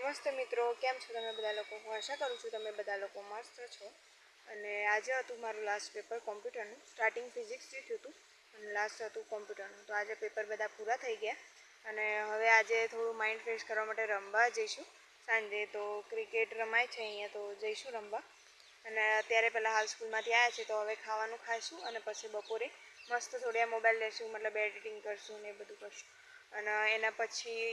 નમસ્તે મિત્રો, કેમ છો તમે બધા લોકો? હું આશા કરું છું તમે બધા લોકો મસ્ત છો. અને આજે હતું મારું લાસ્ટ પેપર કોમ્પ્યુટરનું. સ્ટાર્ટિંગ ફિઝિક્સથી થયું હતું અને લાસ્ટ હતું કોમ્પ્યુટરનું. તો આજે પેપર બધા પૂરા થઈ ગયા અને હવે આજે થોડું માઇન્ડ ફ્રેશ કરવા માટે રમવા જઈશું સાંજે. તો ક્રિકેટ રમાય છે અહીંયા, તો જઈશું રમવા. અને અત્યારે પહેલાં હાલ સ્કૂલમાંથી આવ્યા છે, તો હવે ખાવાનું ખાઈશું અને પછી બપોરે મસ્ત થોડી મોબાઈલ લઈશું, મતલબ એડિટિંગ કરશું ને એ બધું કરશું. અને એના પછી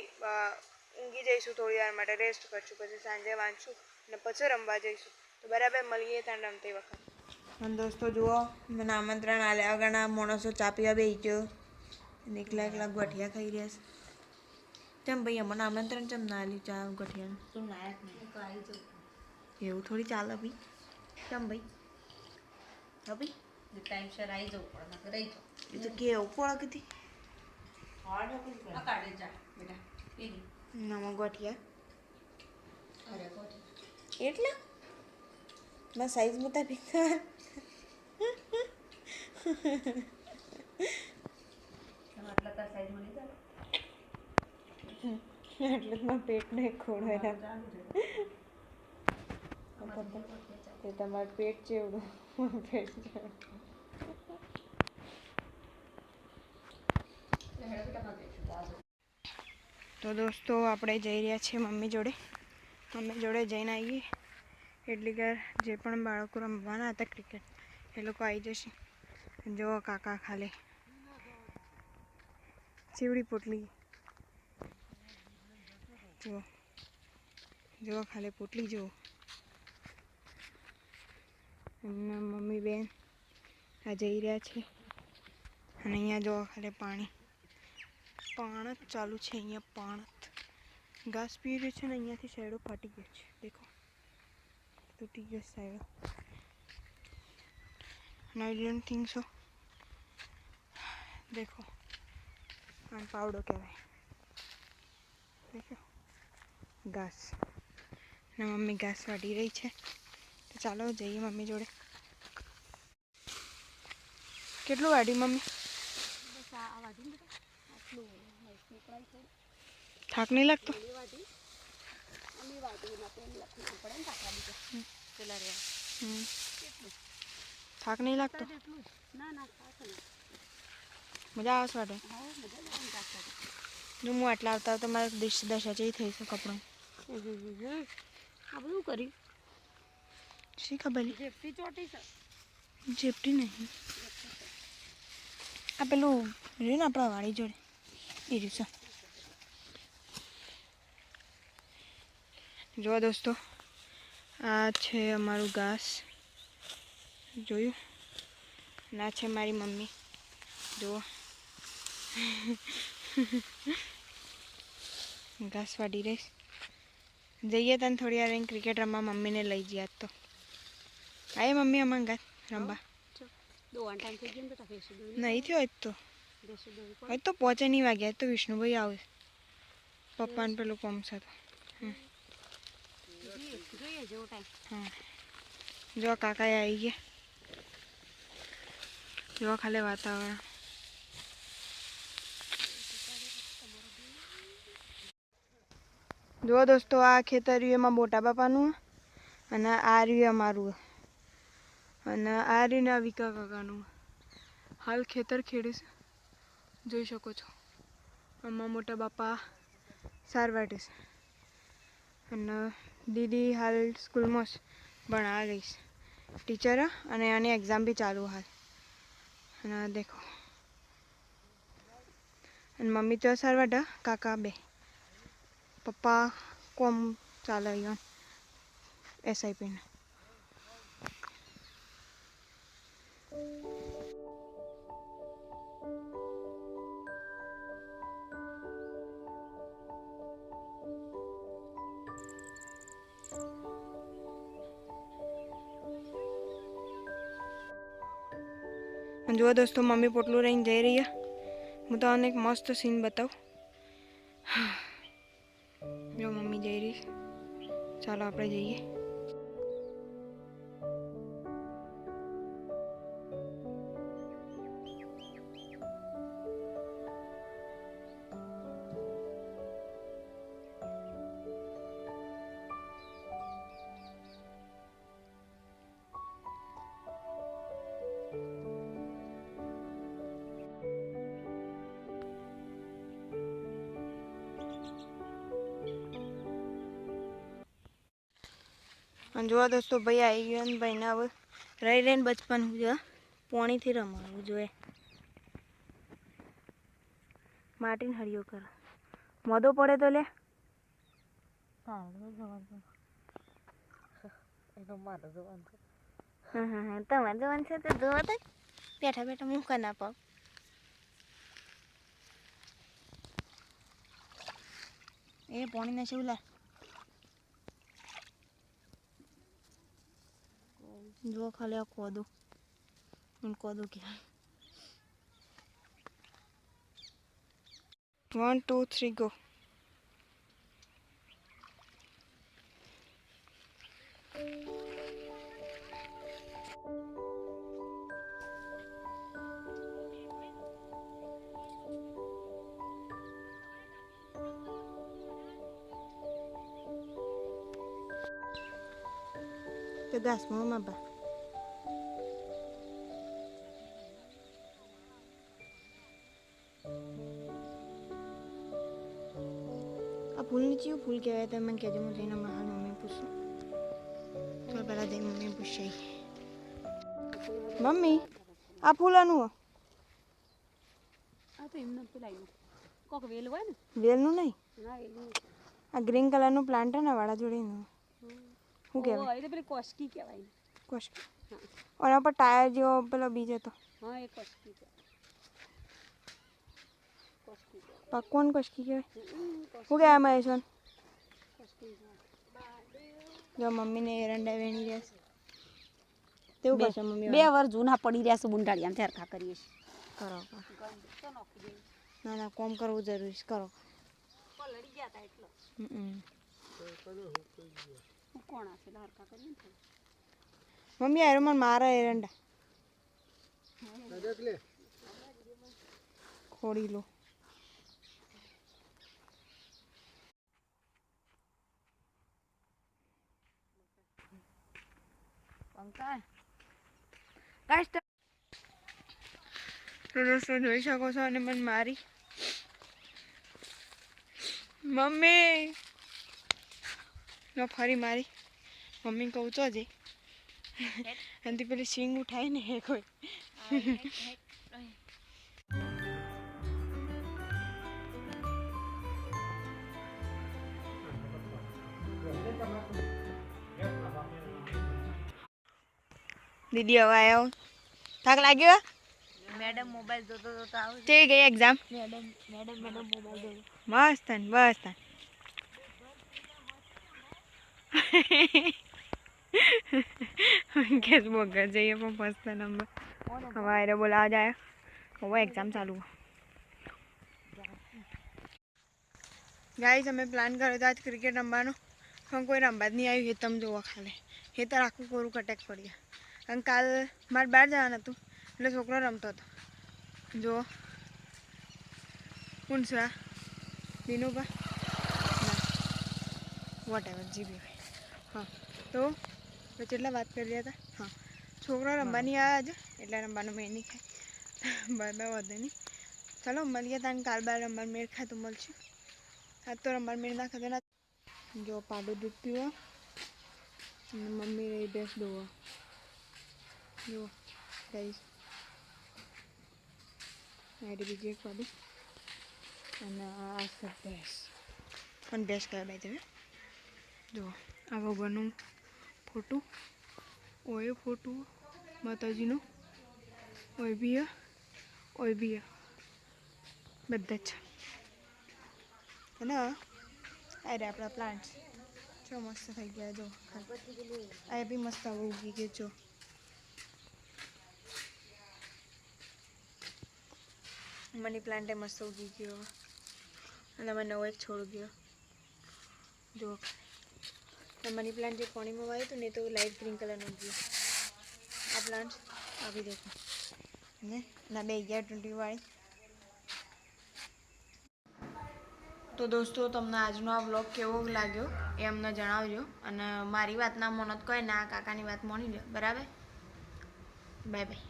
ઊંઘી જઈશું, થોડી વાર માટે રેસ્ટ કરશું, પછી સાંજે વાંચશું અને પછી રમવા જઈશું. તો બરાબર મળીએ ત્યાં રમતી વખત. અને દોસ્તો જુઓ, મને આમંત્રણ આલ્યા વગરના માણસો ચા પીવા બેસી ગયો અને એકલા એકલા ગઠિયા ખાઈ રહ્યા છે. ચમ ભાઈ, અમને આમંત્રણ ચમ ના આલ્યું ચા ગઠિયાનું? એવું થોડી ચાલે ભાઈ. ચમ ભાઈ? હા ભાઈ, ટાઈમસર આવી જવું પડે, રહી જાઓ. એ તો કેવું પડે કીધી કાઢે જા બેટા નામાં ગઠિયા અરે એટલે ના સાઈઝ મુતાબિક આટલા તાર સાઈઝમાં નહીં ચાલે એટલે જ મારા પેટને ખોડાય તે તમારું પેટ ચેવડું, મારું પેટ ચેવડું. તો દોસ્તો આપણે જઈ રહ્યા છીએ મમ્મી જોડે જઈને આવીએ એટલી વાર જે પણ બાળકો રમવાના હતા ક્રિકેટ એ લોકો આવી જશે. જો કાકા ખાલી ચીવડી પોટલી જો ખાલી પોટલી જુઓ. એમના મમ્મી બેન આ જઈ રહ્યા છે અને અહીંયા જો ખાલી પાણી જ ચાલુ છે. અહીંયા ઘાસ પી રહ્યું છે ને અહીંયાથી સાઈડો ફાટી ગયો છે. દેખો, તૂટી ગયો સાઈડો. and I didn't think so. देखो આ પાવડો કહેવાય. દેખો ઘાસ, ને મમ્મી ઘાસ વાટી રહી છે. તો ચાલો જઈએ મમ્મી જોડે. કેટલું વાટી મમ્મી? થાક નહીં લાગતો? થાક નહીં લાગતો? મજા આવે છે વાટે? જો હું આટલા આવતા તો મારે દશા જેવી થઈ છે કપડાં. આ બધું કર્યું શી ખબર? જેપટી ચોટી છે. જેપટી નહીં, આ પેલું રહ્યું ને આપણા વાડી જોડે એ રહ્યું છે. જો દોસ્તો, આ છે અમારું ઘાસ, જોયું? ના છે મારી મમ્મી, જુઓ ઘાસ વાટી રહીશ. જઈએ તને થોડી વાર રહીને ક્રિકેટ રમવા મમ્મીને લઈ જઈએ. આજ તો આયે મમ્મી અમારા ઘાસ રમવા? નહીં થયો આજ તો પહોંચે નહીં વાગ્યા. તો વિષ્ણુભાઈ આવે, પપ્પાને પેલું કોમ છે તો. હા, જો કાકા આવી ગયા. જો ખાલી વાતાવરણ. જો દોસ્તો, આ ખેતર રહ્યું એમાં મોટા બાપાનું અને આ રહ્યું અમારું અને આ રહ્યું ને વિકા કાકાનું. હાલ ખેતર ખેડે છે, જોઈ શકો છો. આમાં મોટા બાપા સાર વાટે છે અને દીદી હાલ સ્કૂલમાં ભણાવવા ગઈ છે, ટીચર. અને આની એક્ઝામ બી ચાલુ હાલ. અને દેખો, અને મમ્મી તો સાર વાટે, કાકા બે. પપ્પા કોમ ચાલે અહીંયા SIPને. જુઓ દોસ્તો, મમ્મી પોટલું લઈને જઈ રહી. હું તમને એક મસ્ત સીન બતાવું. જો મમ્મી જઈ રહી, ચાલો આપણે જઈએ. અને જોવા દોસ્તો ભાઈ આવી ગયો ને ભાઈને હવે રહી રહીને બચપન છે પોણીથી રમાડવું જોઈએ. માટીને હરિયો કર મોદો પડે તો લે તમારે જવાનું છે તો જોવા તો બેઠા બેઠા મૂકા ના પાવ. એ પાણી ના શું લા જો ખાલી આ કોદો કોદો કહેવાય. 1 2 3 ગો. તો ઘાસમાં બા આ ફૂલની ચીયું ફૂલ કહેવાય તમે મને કહેજો. હું જઈને મારા મમ્મી પૂછું. તો પહેલાં જઈને મમ્મી પૂછાઈ. મમ્મી આ ફૂલાનું હો આ તો એમને પેલા કોક વેલ હોય ને વેલનું નહીં ના વેલું આ ગ્રીન કલરનું પ્લાન્ટ ને વાળા જોડેનું શું કહેવાય? એ તો પેલી કોસ્કી કહેવાય. કોશ ઓના પર ટાયર જેવો પેલો બીજ હતો. હા એ કોસ્કી કહેવાય. કોસ્કી કહેવાય. પક્કોન કોશકી કહેવાય. શું કહેવાય મહેશવન? કોસ્કી જો મમ્મીને એરંડા વેણી રહ્યા છે. તેવું કરશે મમ્મી 2 વાર જૂના પડી રહ્યા છે બુંડાળિયા ચરખા કરીએ છીએ. કરો ના ના કોમ કરવું જરૂરી છે. કરો લડી ગયા હતા એટલો કોણ હશે હરખા કરીએ ને મમ્મી આરો મને મારા એરંડા ખોડી લો. તો દોસ્તો જોઈ શકો છો અને મને મારી મમ્મી નો ફરી મારી મમ્મી કહું છો જે એનાથી પેલી સિંગ ઉઠાય ને એ કોઈ દીદી હવે આવ્યો થાક લાગ્યો. મેડમ મોબાઈલ જોતો જોતો આવે કેવી ગઈ એક્ઝામ? મેડમ મોબાઈલ જોતો મસ્ત ને બસ કેસ બોગર જઈએ પણ ફર્સ્ટ નંબર હવે આરે બોલાવા જાય હવે એક્ઝામ ચાલુ. ગાઈસ અમે પ્લાન કર્યો હતો આજ ક્રિકેટ રમવાનો પણ કોઈ રમવા જ નહીં આવ્યું. એ તમે જોવા ખાલી ખેતર આખું કોરું કટેક પડી ગયા. અને કાલ મારે બહાર જવાનું હતું એટલે છોકરો રમતો હતો. જો કોણ છે દિનુભા ના વોટ એવર જીબી હોય. હા તો કેટલા વાત કરી રહ્યા હતા. હા છોકરો રમવાની આવ્યા આજે એટલે રમવાનું મેં નહીં ખાય બાય વધે નહીં. ચાલો મળીએ તાને કાલ બાર રમવાનું મેળ ખાય તો મળશું. આજ તો રમવાનું મેળ ના ખાતો ના. જો પાડું દૂધ પીવા અને મમ્મી રહી ભેંસ દોવા. જો ગાઈસ આડી બીજી એક પાડું અને આ છે ભેંસ અને ભેંસ કયા બાય તમે જો આ ભગવાનનું ફોટું ઓય ફોટું માતાજીનું ઓય બી બધા જ અને આ રે આપણા પ્લાન્ટ જો મસ્ત થઈ ગયા. જો આ બી મસ્ત હવે ઉગી ગયો. જો મની પ્લાન્ટે મસ્ત ઉગી ગયો અને મને નવો એક છોડ ગયો. જો મની પ્લાન્ટ જે પાણીમાં વાવ્યું હતું ને તો લાઇટ ગ્રીન કલરનું ઉગ્યું. આ પ્લાન્ટ આવી દેખો ને ના 2020 વાળી. તો દોસ્તો તમને આજનો આ વ્લોગ કેવો લાગ્યો એ અમને જણાવજો. અને મારી વાત ના માનો તો કોઈ ના કાકાની વાત માની લો બરાબર. Bye bye.